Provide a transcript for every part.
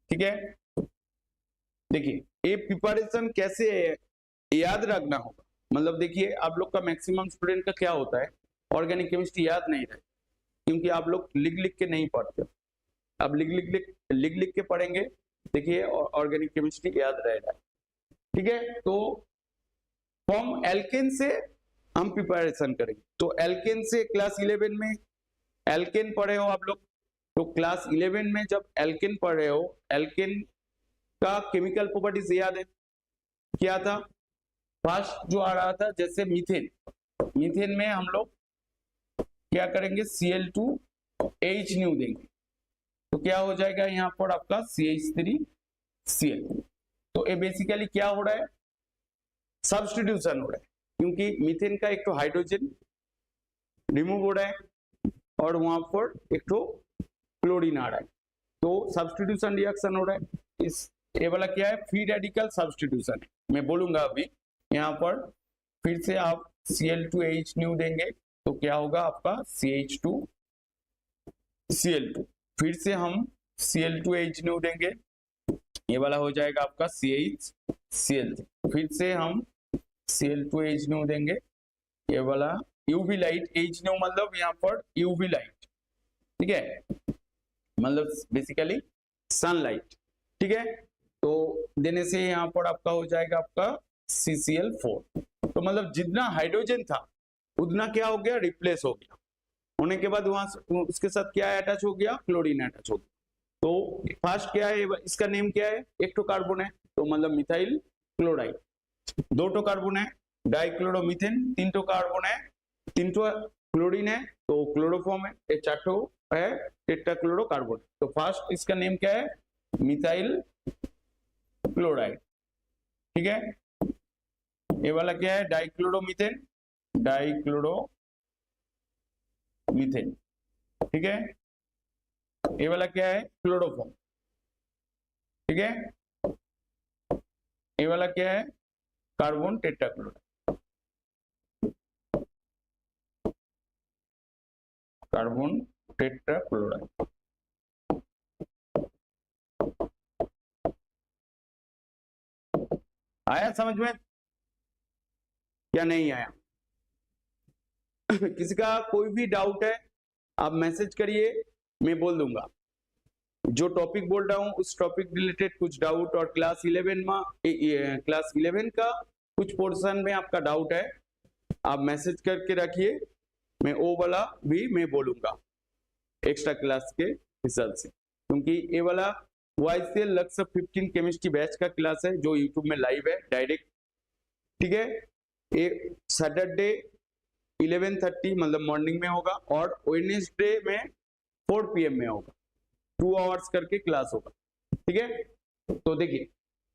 ठीक है, देखिए ये प्रिपरेशन कैसे याद रखना होगा। मतलब देखिए आप लोग का मैक्सिमम स्टूडेंट का क्या होता है, ऑर्गेनिक केमिस्ट्री याद नहीं रहती, क्योंकि आप लोग लिख लिख के नहीं पढ़ते हो। अब लिख लिख के पढ़ेंगे, देखिए ऑर्गेनिक केमिस्ट्री याद रहेगा। ठीक है, तो फॉर्म एल्केन से हम प्रिपरेशन करेंगे। तो एल्केन से क्लास 11 में एल्केन पढ़े हो आप लोग, तो क्लास 11 में जब एल्केन पढ़ रहे हो, एल्केन का केमिकल प्रॉपर्टीज याद है क्या था? फर्स्ट जो आ रहा था जैसे मीथेन, मीथेन में हम लोग क्या करेंगे, Cl2H न्यू देंगे, तो क्या हो जाएगा यहाँ पर आपका CH3Cl। तो ये बेसिकली क्या हो रहा है, सब्स्टिट्यूशन हो रहा है, क्योंकि मीथेन का एक तो हाइड्रोजन रिमूव हो रहा है और वहां पर एक तो क्लोरीन आ रहा है, तो सब्स्टिट्यूशन रिएक्शन हो रहा है। इस ये वाला क्या है, फ्री रेडिकल सब्स्टिट्यूशन है। मैं बोलूंगा अभी यहाँ पर, फिर से आप Cl2H न्यू देंगे तो क्या होगा आपका CH2Cl2, फिर से हम Cl2H न्यू देंगे, ये वाला हो जाएगा आपका CHCl3, फिर से हम Cl2H न्यू देंगे, ये वाला यूवी लाइट H न्यू मतलब यहाँ पर यूवी लाइट, ठीक है, मतलब बेसिकली सनलाइट। ठीक है, तो देने से यहाँ पर आपका हो जाएगा आपका CCl4। तो मतलब जितना हाइड्रोजन था उतना क्या हो गया, रिप्लेस हो गया, होने के बाद वहां उसके साथ क्या अटैच हो गया, क्लोरीन अटैच हो गया। तो फर्स्ट क्या है, इसका नेम क्या है, एक तो कार्बन है, तो मतलब मिथाइल क्लोराइड, दो तो कार्बन है डाइक्लोरोमीथेन, तीन तो कार्बन है, तीन तो क्लोरीन है तो क्लोरोफॉर्म है, ये चार है टेट्राक्लोरोकार्बन। तो फर्स्ट इसका नेम क्या है, मिथाइल क्लोराइड। ठीक है, ये वाला क्या है, डाइक्लोरोमीथेन, डाइक्लोरोमीथेन। ठीक है, ये वाला क्या है, क्लोरोफॉर्म। ठीक है, ये वाला क्या है, कार्बन टेट्राक्लोराइड, कार्बन टेट्राक्लोराइड। आया समझ में, क्या नहीं आया? किसी का कोई भी डाउट है आप मैसेज करिए, मैं बोल दूंगा। जो टॉपिक बोल रहा हूँ उस टॉपिक रिलेटेड कुछ डाउट, और क्लास 11 का कुछ पोर्शन में आपका डाउट है, आप मैसेज करके रखिए, मैं वो वाला भी मैं बोलूंगा एक्स्ट्रा क्लास के हिसाब से, क्योंकि ये वाला YCL लक्ष्य 15 केमिस्ट्री बैच का क्लास है जो यूट्यूब में लाइव है डायरेक्ट। ठीक है, ये सैटरडे 11:30 मतलब मॉर्निंग में होगा, और वेडनेसडे में 4 PM में होगा, 2 आवर्स करके क्लास होगा। ठीक है, तो देखिए,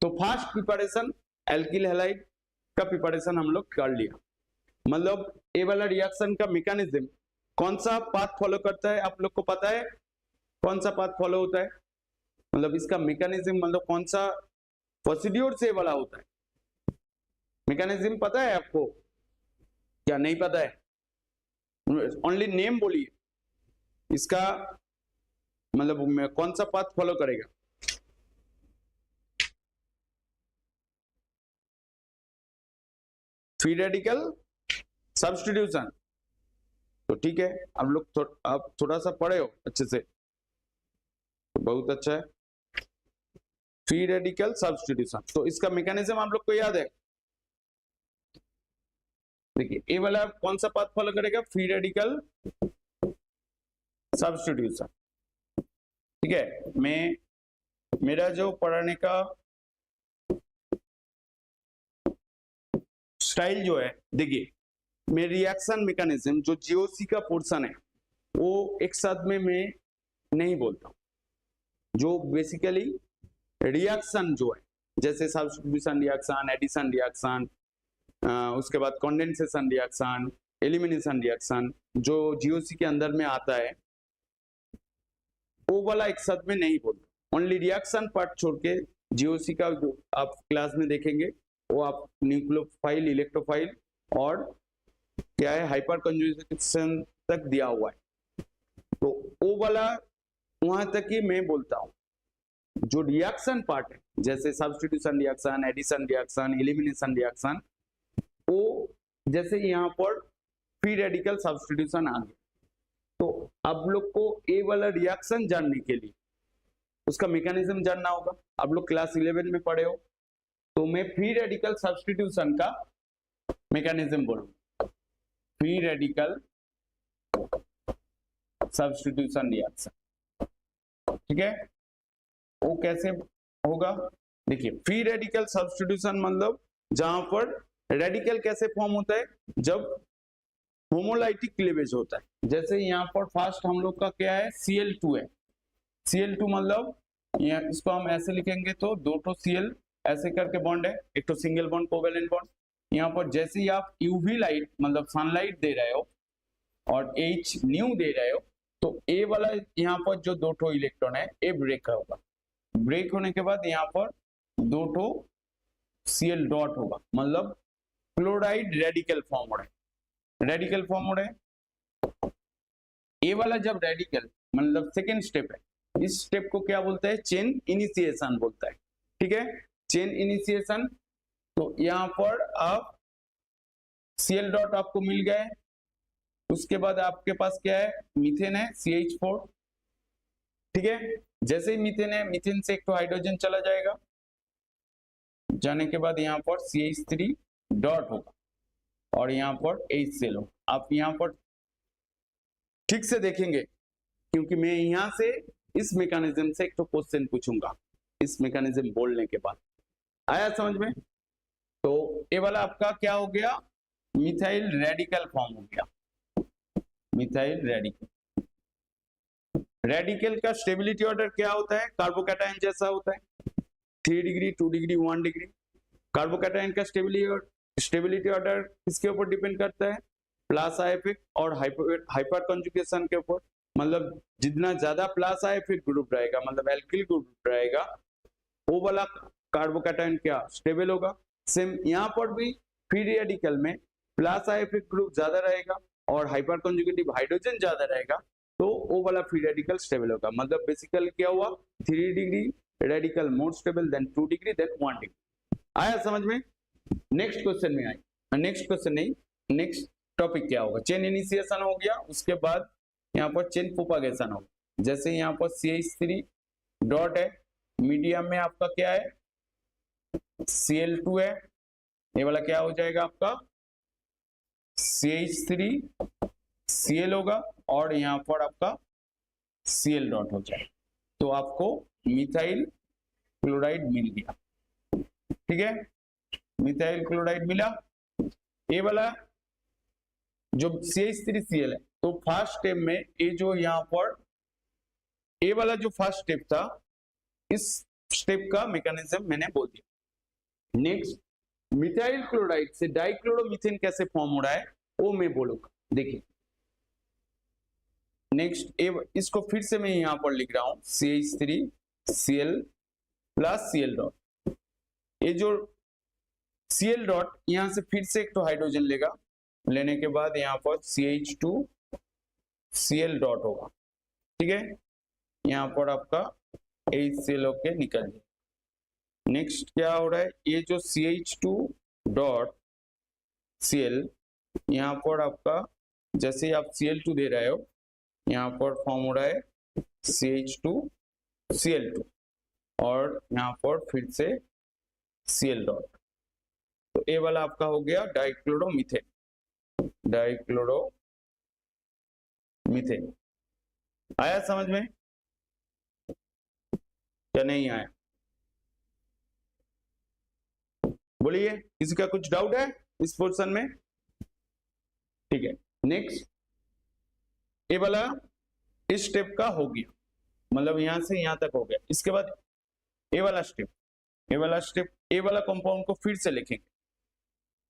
तो फास्ट प्रिपरेशन एल्किल हैलाइड का प्रिपरेशन हम लोग कर लिया। मतलब ये वाला रिएक्शन का मैकेनिज्म कौन सा पाथ फॉलो करता है, आप लोग को पता है कौन सा पाथ फॉलो होता है, मतलब इसका मैकेनिज्म, मतलब कौन सा प्रोसीड्यूर से वाला होता है, मैकेनिज्म पता है आपको, क्या नहीं पता है? ओनली नेम बोलिए इसका, मतलब कौन सा पाथ फॉलो करेगा? Free radical substitution. तो ठीक है, आप लोग आप थोड़ा सा पढ़े हो अच्छे से, तो बहुत अच्छा है। फ्री रेडिकल सब्स्टिट्यूशन, तो इसका मैकेनिज्म आप लोग को याद है। देखिए ये वाला कौन सा पाथ फॉलो करेगा, फ्री रेडिकल सब्स्टिट्यूशन। ठीक है, मेरा जो पढ़ाने का स्टाइल जो है, देखिए मैं रिएक्शन मैकेनिज्म जो जीओसी का पोर्शन है वो एक साथ में मैं नहीं बोलता, जो बेसिकली रिएक्शन जो है, जैसे सब्स्टिट्यूशन रिएक्शन, एडिशन रिएक्शन, उसके बाद कंडेंसेशन रिएक्शन, एलिमिनेशन रिएक्शन, जो जीओसी के अंदर में आता है वो वाला एक साथ में नहीं बोलता। ओनली रिएक्शन पार्ट छोड़ के जीओसी का जो आप क्लास में देखेंगे वो आप न्यूक्लियोफाइल, इलेक्ट्रोफाइल और क्या है हाइपर कंजुगेशन तक दिया हुआ है, तो वो वाला वहां तक ही मैं बोलता हूँ। जो रिएक्शन पार्ट है, जैसे substitution reaction, addition reaction, elimination reaction, वो जैसे यहाँ पर फ्री रेडिकल सब्स्टिट्यूशन आ गया, तो आप लोग को ए वाला रिएक्शन जानने के लिए उसका मैकेनिज्म जानना होगा। आप लोग क्लास 11 में पढ़े हो, तो मैं फ्री रेडिकल सब्स्टिट्यूशन का मैकेनिज्म बोलूंगा, फ्री रेडिकल सब्स्टिट्यूशन रिएक्शन, ठीक है। वो कैसे होगा, देखिए फ्री रेडिकल सब्स्टिट्यूशन मतलब जहां पर रेडिकल कैसे फॉर्म होता है, जब होमोलाइटिक क्लीवेज होता है। जैसे यहाँ पर फर्स्ट हम लोग का क्या है, Cl2 है। Cl2 मतलब इसको हम ऐसे लिखेंगे तो दो तो Cl ऐसे करके बॉन्ड है, एक तो सिंगल बॉन्ड कोवेलेंट बॉन्ड। यहाँ पर जैसे ही आप यूवी लाइट मतलब सनलाइट दे रहे हो और H न्यू दे रहे हो, तो A वाला यहाँ पर जो दो ठो इलेक्ट्रॉन है ए ब्रेक होगा, ब्रेक होने के बाद यहाँ पर दो ठो Cl डॉट होगा, मतलब क्लोराइड रेडिकल फॉर्म हो रहा है, रेडिकल फॉर्म हो रहा है। ए वाला जब रेडिकल मतलब सेकेंड स्टेप है, इस स्टेप को क्या बोलता है, चेन इनिशिएशन बोलता है, ठीक है, चेन इनिशिएशन। तो यहाँ पर आप Cl डॉट आपको मिल गए, उसके बाद आपके पास क्या है, मीथेन है CH4, ठीक है। जैसे ही मीथेन है, मीथेन से एक तो हाइड्रोजन चला जाएगा, जाने के बाद यहाँ पर CH3 डॉट होगा और यहाँ पर HCl होगा। आप यहाँ पर ठीक से देखेंगे, क्योंकि मैं यहाँ से इस मैकेनिज्म से एक तो क्वेश्चन पूछूंगा इस मैकेनिज्म बोलने के बाद। आया समझ में? तो ये वाला आपका क्या हो गया, मिथाइल रेडिकल फॉर्म हो गया, मिथाइल रेडिकल। रेडिकल का स्टेबिलिटी ऑर्डर क्या होता है, कार्बोकैटायन जैसा होता है, 3 डिग्री 2 डिग्री 1 डिग्री। कार्बोकैटायन का स्टेबिलिटी ऑर्डर किसके ऊपर डिपेंड करता है, प्लस आई इफेक्ट और हाइपर कंजुगेशन के ऊपर। मतलब जितना ज्यादा प्लस आई इफेक्ट ग्रुप रहेगा, मतलब एल्किल ग्रुप रहेगा, वो वाला कार्बोकैटायन क्या स्टेबल होगा। सेम यहाँ पर भी फ्री रेडिकल में प्लस आई इफेक्ट ग्रुप ज्यादा रहेगा और हाइपर कंजुगेटिव हाइड्रोजन ज्यादा रहेगा, तो वो वाला फ्री रेडिकल स्टेबल होगा। मतलब बेसिकली क्या हुआ, 3 degree radical more stable than 2 degree than 1 degree. आया समझ में? नेक्स्ट क्वेश्चन में आए, नेक्स्ट क्वेश्चन नहीं, नेक्स्ट टॉपिक क्या होगा, चेन इनिशिएशन हो गया, उसके बाद यहाँ पर चेन प्रोपागेशन होगा। जैसे यहाँ पर CH3 डॉट है, मीडियम में आपका क्या है, Cl2 है, ये वाला क्या हो जाएगा आपका CH3 Cl होगा और यहाँ पर आपका Cl डॉट हो जाएगा, तो आपको मिथाइल क्लोराइड मिल गया, ठीक है, मिथाइल क्लोराइड मिला। ये वाला जो CH3Cl है, तो फर्स्ट स्टेप में ये जो यहाँ पर ये वाला जो फर्स्ट स्टेप था, इस स्टेप का मैकेनिज्म मैंने बोल दिया। नेक्स्ट मिथाइल क्लोराइड से डाइक्लोरोमीथेन कैसे फॉर्म हो रहा है वो मैं बोलूंगा। देखिए नेक्स्ट इसको फिर से मैं यहाँ पर लिख रहा हूं, CH3Cl प्लस Cl डॉट। ये जो Cl डॉट यहां से फिर से एक तो हाइड्रोजन लेगा, लेने के बाद यहाँ पर CH2Cl डॉट होगा, ठीक है, यहाँ पर आपका HCl होके निकल जाए। नेक्स्ट क्या हो रहा है, ये जो CH2 डॉट Cl यहाँ पर आपका जैसे ही आप Cl2 दे रहे हो, यहाँ पर फॉर्म हो रहा है CH2Cl2 और यहाँ पर फिर से Cl डॉट, तो ये वाला आपका हो गया डाइक्लोरोमीथेन, डाइक्लोरोमीथेन। आया समझ में क्या नहीं आया, बोलिए, किसी का कुछ डाउट है इस पोर्शन में? ठीक है, नेक्स्ट ये वाला इस स्टेप का हो गया, मतलब यहां से यहां तक हो गया। इसके बाद ये वाला स्टेप, ये वाला कंपाउंड को फिर से लिखेंगे,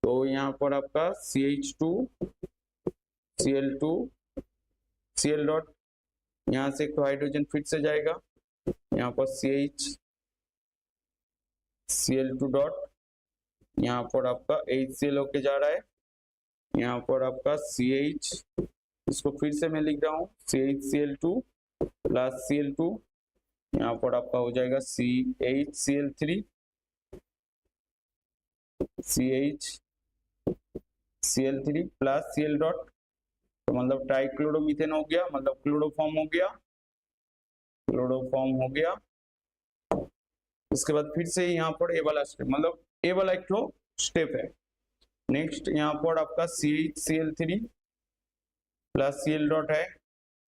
तो यहाँ पर आपका CH2Cl2 Cl डॉट, यहाँ से तो हाइड्रोजन फिर से जाएगा, यहाँ पर CH Cl2 डॉट, यहाँ पर आपका HCl होके जा रहा है, यहाँ पर आपका CH, इसको फिर से मैं लिख रहा हूँ CHCl2 प्लस Cl2 यहाँ पर आपका हो जाएगा CHCl3 CHCl3 plus Cl dot, तो मतलब ट्राइक्लोरोमीथेन हो गया, मतलब क्लोरोफॉर्म हो गया, क्लोरोफॉर्म हो गया। उसके बाद फिर से यहाँ पर ए वाला स्टेप, मतलब ए वाला एक तो स्टेप है। नेक्स्ट यहाँ पर आपका CHCl3 प्लस Cl डॉट है,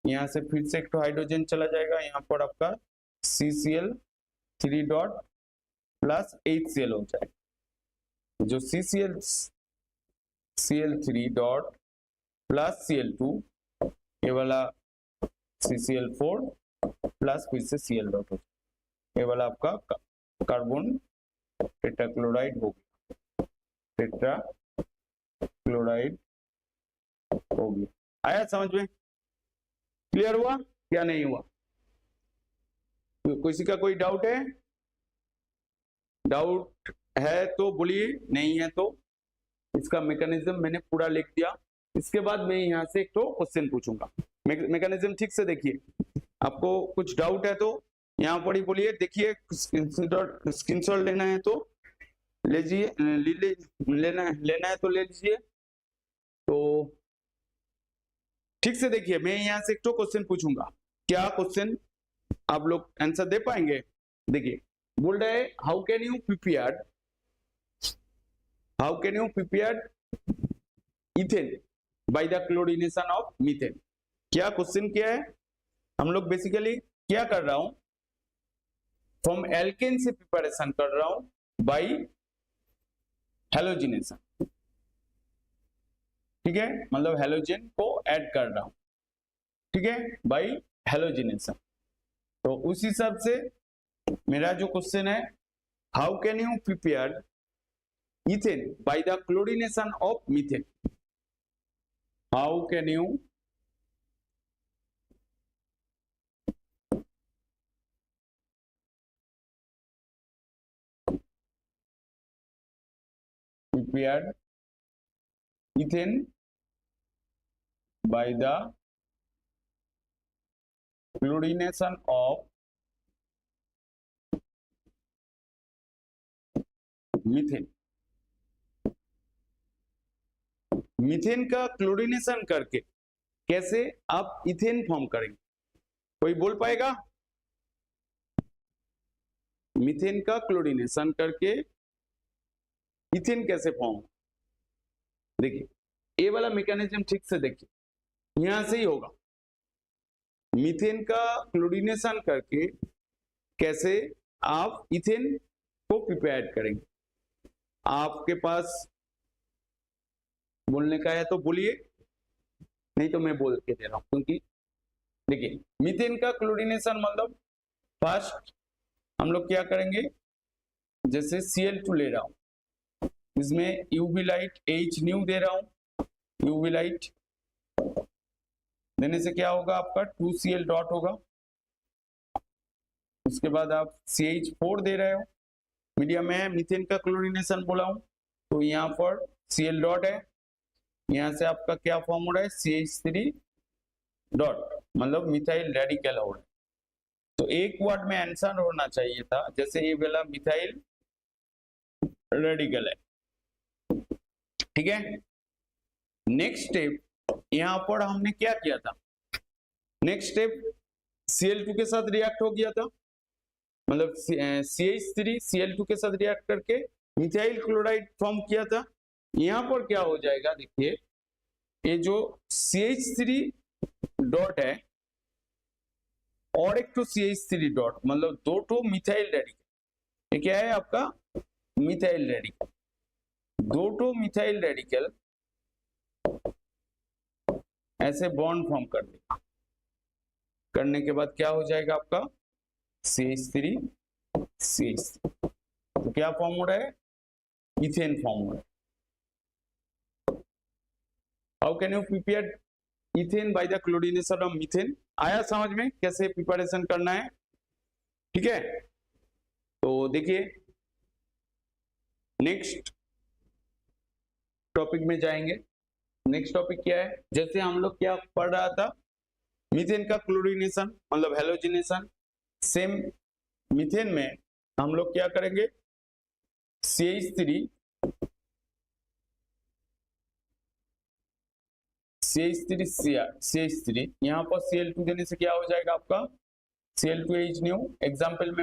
यहाँ से फिर से एक तो हाइड्रोजन चला जाएगा, यहाँ पर आपका CCl3 डॉट प्लस HCl हो जाएगा। जो CCl3 डॉट प्लस Cl2, ये वाला CCl4 प्लस फिर से Cl डॉट हो जाएगा, ये वाला आपका कार्बन टेट्राक्लोराइड हो गया, टेट्राक्लोराइड हो गया। आया समझ में? क्लियर हुआ क्या नहीं हुआ? किसी का कोई डाउट है? डाउट है तो बोलिए, नहीं है तो इसका मैकेनिज्म मैंने पूरा लिख दिया। इसके बाद मैं यहाँ से एक तो क्वेश्चन पूछूंगा। मैकेनिज्म ठीक से देखिए, आपको कुछ डाउट है तो यहाँ पर ही बोलिए। देखिए स्क्रीनशॉट लेना है तो लीजिए, लेना है तो ले लीजिए। तो ठीक से देखिए, मैं यहाँ से एक तो क्वेश्चन पूछूंगा, क्या क्वेश्चन आप लोग आंसर दे पाएंगे? देखिए बोल रहे हैं how can you prepare ethane by the chlorination of methane. क्या क्वेश्चन क्या है? हम लोग बेसिकली क्या कर रहा हूं, फ्रॉम एल्केन से प्रिपरेशन कर रहा हूं बाय हैलोजिनेशन, ठीक है, मतलब हैलोजन को ऐड कर रहा हूं, ठीक है, बाय हैलोजिनेशन। तो उस हिसाब से मेरा जो क्वेश्चन है, how can you prepare ethane by the chlorination of methane. How can you prepare ethane by the chlorination of methane. Methane का क्लोरीनेशन करके कैसे आप इथेन फॉर्म करेंगे? कोई बोल पाएगा? मीथेन का क्लोरीनेशन करके इथेन कैसे फॉर्म? देखिए ये वाला मैकेनिज्म ठीक से देखिए, यहां से ही होगा। मीथेन का क्लोरीनेशन करके कैसे आप इथेन को प्रिपेयर करेंगे? आपके पास बोलने का है तो बोलिए, नहीं तो मैं बोल के दे रहा हूं। क्योंकि देखिए मीथेन का क्लोरीनेशन मतलब फर्स्ट हम लोग क्या करेंगे, जैसे Cl2 ले रहा हूं, इसमें यूवी लाइट H न्यू दे रहा हूं, यूवी लाइट देने से क्या होगा, आपका 2Cl डॉट होगा। उसके बाद आप CH4 दे रहे हो, मीडियम में मीथेन का क्लोरीनेशन बोला हूं, तो यहाँ पर Cl डॉट है, यहाँ से आपका क्या फॉर्म हो रहा है, CH3 डॉट, मतलब मिथाइल रेडिकल हो रहा है। तो एक वर्ड में आंसर होना चाहिए था, जैसे ये वाला मिथाइल रेडिकल है, ठीक है। नेक्स्ट स्टेप यहाँ पर हमने क्या किया था, नेक्स्ट स्टेप Cl2 के साथ रिएक्ट हो गया था, मतलब CH3 Cl2 के साथ रिएक्ट करके मिथाइल क्लोराइड फॉर्म किया था। यहाँ पर क्या हो जाएगा, देखिए ये जो CH3 डॉट है और एक तो CH3 डॉट, मतलब दो तो मिथाइल रेडिकल, ये क्या है आपका मिथाइल रेडिकल, दो तो मिथाइल रेडिकल ऐसे बॉन्ड फॉर्म कर देगा, करने के बाद क्या हो जाएगा आपका CH3 CH3, तो क्या फॉर्म हो रहा है, इथेन फॉर्म हो रहा है। How can you prepare ethane by the chlorination of methane. आया समझ में कैसे प्रिपरेशन करना है, ठीक है। तो देखिए नेक्स्ट टॉपिक में जाएंगे। नेक्स्ट टॉपिक क्या है, जैसे हम लोग क्या पढ़ रहा था, मीथेन का क्लोरीनेशन मतलब हैलोजिनेशन, सेम मीथेन में हम लोग क्या करेंगे, CH3 यहाँ पर Cl2 देने से क्या हो जाएगा आपका, Cl2H एग्जाम्पल में